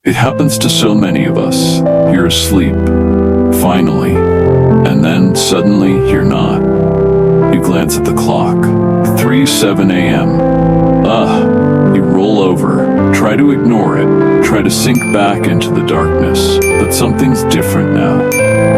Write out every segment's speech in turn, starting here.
It happens to so many of us. You're asleep, finally, and then suddenly you're not. You glance at the clock, 3:07 a.m. You roll over, try to ignore it, try to sink back into the darkness, but something's different now.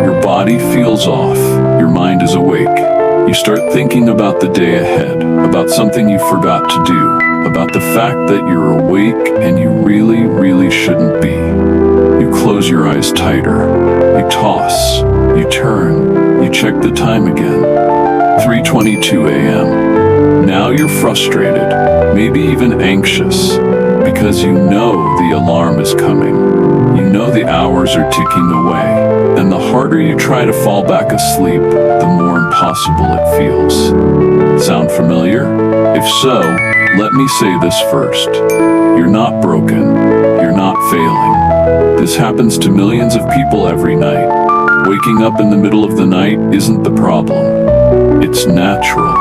Your body feels off, your mind is awake. You start thinking about the day ahead, about something you forgot to do, about the fact that you're awake and you really shouldn't be. You close your eyes tighter, you toss, you turn, you check the time again. 3:22 a.m. Now you're frustrated, maybe even anxious, because you know the alarm is coming. You know the hours are ticking away, and the harder you try to fall back asleep, the more impossible it feels. Sound familiar? If so, let me say this first. You're not broken. You're not failing. This happens to millions of people every night. Waking up in the middle of the night isn't the problem. It's natural.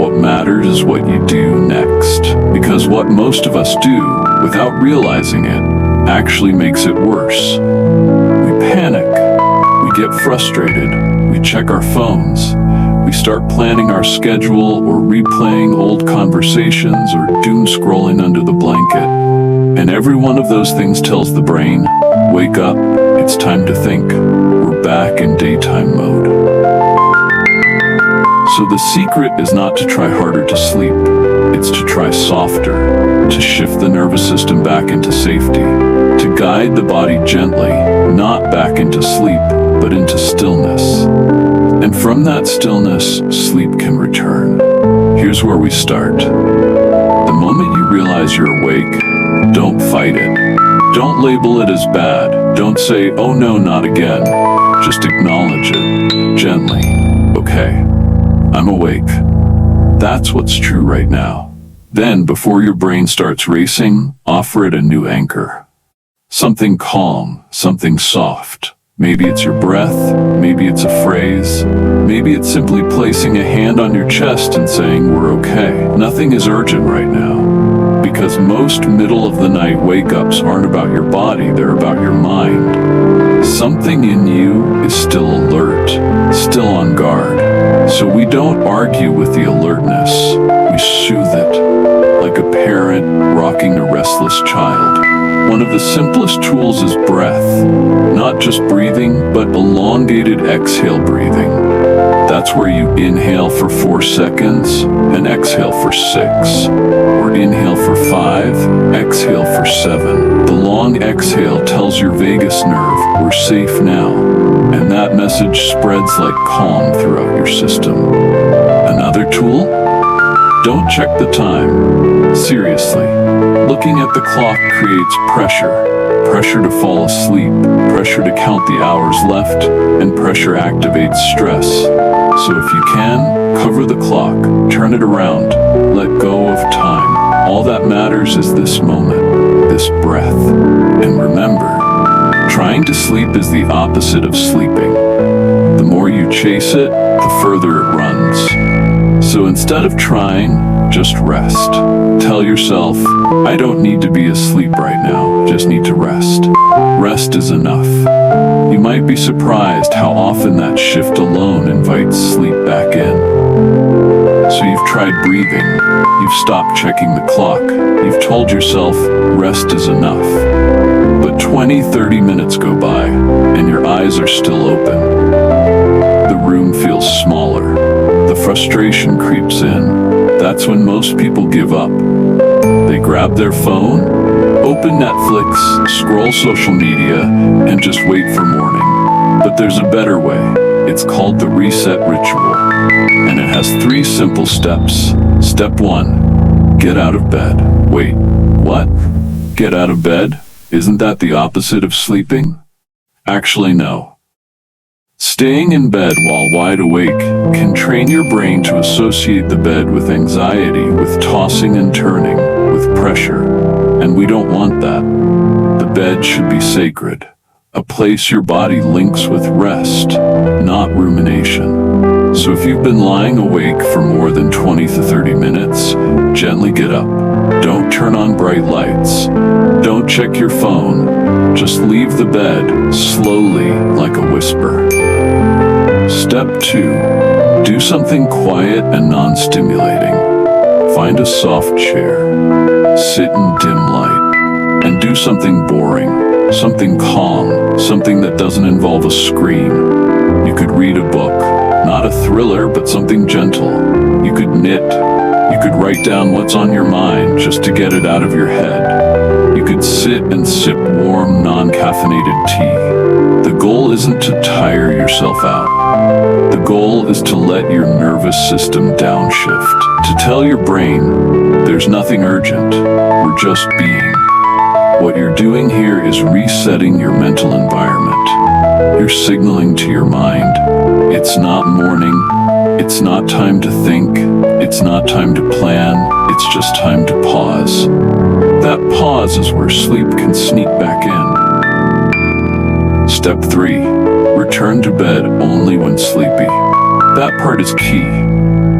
What matters is what you do next. Because what most of us do, without realizing it, actually makes it worse. We panic. We get frustrated. We check our phones. We start planning our schedule or replaying old conversations or doom scrolling under the blanket. And every one of those things tells the brain, wake up, it's time to think. We're back in daytime mode. So the secret is not to try harder to sleep. It's to try softer, to shift the nervous system back into safety, to guide the body gently, not back into sleep, but into stillness. And from that stillness, sleep can return. Here's where we start. The moment you realize you're awake, don't fight it. Don't label it as bad. Don't say, oh no, not again. Just acknowledge it, gently. Okay, I'm awake. That's what's true right now. Then, before your brain starts racing, offer it a new anchor. Something calm, something soft. Maybe it's your breath, maybe it's a phrase, maybe it's simply placing a hand on your chest and saying, we're okay. Nothing is urgent right now. Because most middle-of-the-night wake-ups aren't about your body, they're about your mind. Something in you is still alert, still on guard. So we don't argue with the alertness, we soothe it, like a parent rocking a restless child. One of the simplest tools is breath, not just breathing, but elongated exhale breathing. That's where you inhale for 4 seconds and exhale for 6, or inhale for 5, exhale for 7. The long exhale tells your vagus nerve, we're safe now, and that message spreads like calm throughout your system. Another tool? Don't check the time. Seriously. Looking at the clock creates pressure. Pressure to fall asleep, pressure to count the hours left, and pressure activates stress. So if you can, cover the clock, turn it around, let go of time. All that matters is this moment, this breath. And remember, trying to sleep is the opposite of sleeping. The more you chase it, the further it runs. So instead of trying, just rest. Tell yourself, I don't need to be asleep right now, just need to rest. Rest is enough. You might be surprised how often that shift alone invites sleep back in. So you've tried breathing, you've stopped checking the clock, you've told yourself, rest is enough. But 20-30 minutes go by, and your eyes are still open. The room feels smaller. The frustration creeps in. That's when most people give up. They grab their phone, open Netflix, scroll social media, and just wait for morning. But there's a better way. It's called the reset ritual. And it has 3 simple steps. Step 1, get out of bed. Wait, what? Get out of bed? Isn't that the opposite of sleeping? Actually, no. Staying in bed while wide awake can train your brain to associate the bed with anxiety, with tossing and turning, with pressure. And we don't want that. The bed should be sacred, a place your body links with rest, not rumination. So if you've been lying awake for more than 20 to 30 minutes, gently get up. Don't turn on bright lights. Don't check your phone. Just leave the bed, slowly, like a whisper. Step 2. Do something quiet and non-stimulating. Find a soft chair. Sit in dim light. And do something boring, something calm, something that doesn't involve a screen. You could read a book, not a thriller, but something gentle. You could knit. You could write down what's on your mind just to get it out of your head. You could sit and sip warm, non-caffeinated tea. The goal isn't to tire yourself out. The goal is to let your nervous system downshift, to tell your brain, there's nothing urgent, we're just being. What you're doing here is resetting your mental environment. You're signaling to your mind, it's not morning, it's not time to think, it's not time to plan, it's just time to pause. That pause is where sleep can sneak back in. Step 3. Return to bed only when sleepy. That part is key.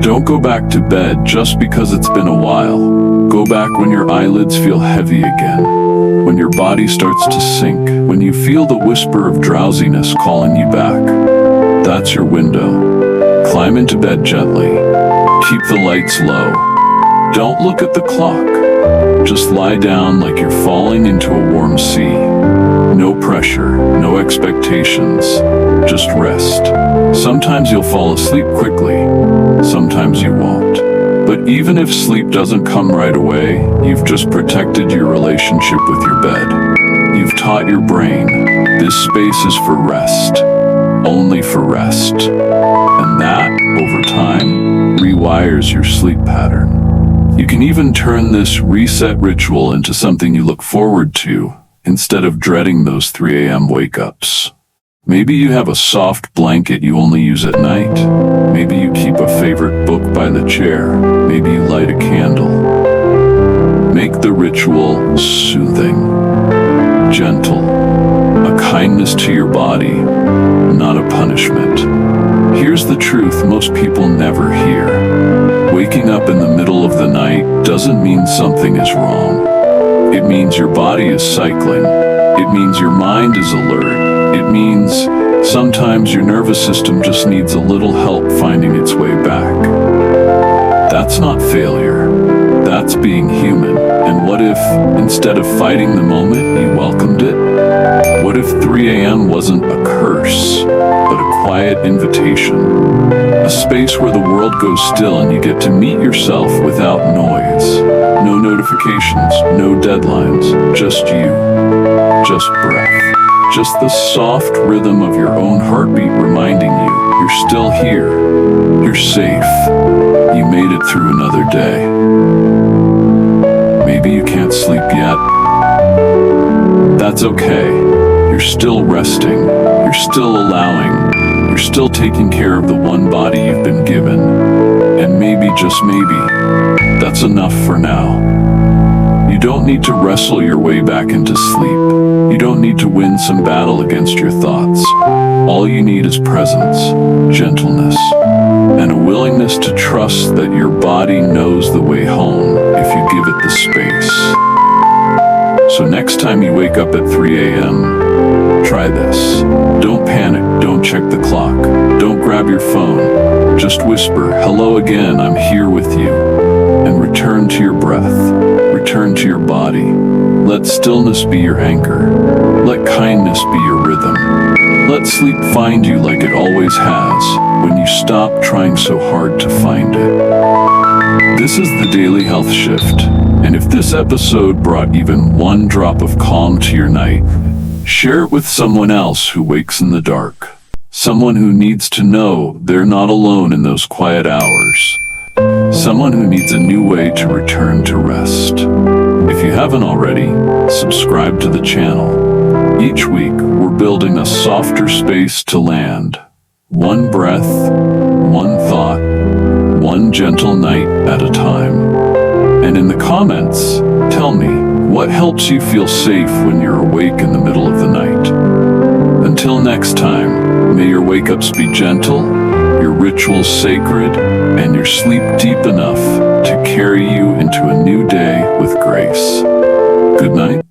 Don't go back to bed just because it's been a while. Go back when your eyelids feel heavy again, when your body starts to sink, when you feel the whisper of drowsiness calling you back. That's your window. Climb into bed gently. Keep the lights low. Don't look at the clock. Just lie down like you're falling into a warm sea. No pressure, no expectations, just rest. Sometimes you'll fall asleep quickly, sometimes you won't. But even if sleep doesn't come right away, you've just protected your relationship with your bed. You've taught your brain, this space is for rest, only for rest. And that, over time, rewires your sleep pattern. You can even turn this reset ritual into something you look forward to, instead of dreading those 3 a.m. wake-ups. Maybe you have a soft blanket you only use at night. Maybe you keep a favorite book by the chair. Maybe you light a candle. Make the ritual soothing, gentle, a kindness to your body, not a punishment. Here's the truth most people never hear. Waking up in the middle of the night doesn't mean something is wrong. It means your body is cycling. It means your mind is alert. It means sometimes your nervous system just needs a little help finding its way back. That's not failure. That's being human. And what if, instead of fighting the moment, you welcomed it? What if 3 a.m. wasn't a curse, but a quiet invitation? A space where the world goes still and you get to meet yourself without noise. No notifications, no deadlines, just you, just breath, just the soft rhythm of your own heartbeat reminding you you're still here, you're safe, you made it through another day. Maybe you can't sleep yet. That's okay. You're still resting, you're still allowing, you're still taking care of the one body you've been given. And maybe, just maybe, that's enough for now. You don't need to wrestle your way back into sleep. You don't need to win some battle against your thoughts. All you need is presence, gentleness, and a willingness to trust that your body knows the way home if you give it the space. So next time you wake up at 3 a.m., try this. Don't panic, don't check the clock, don't grab your phone. Just whisper, hello again, I'm here with you. And return to your breath, return to your body. Let stillness be your anchor. Let kindness be your rhythm. Let sleep find you like it always has, when you stop trying so hard to find it. This is the Daily Health Shift, and if this episode brought even one drop of calm to your night, share it with someone else who wakes in the dark. Someone who needs to know they're not alone in those quiet hours. Someone who needs a new way to return to rest. If you haven't already, subscribe to the channel. Each week, we're building a softer space to land. One breath, one thought, one gentle night at a time. And in the comments, tell me, what helps you feel safe when you're awake in the middle of the night? Until next time, may your wake-ups be gentle, your rituals sacred, and your sleep deep enough to carry you into a new day with grace. Good night.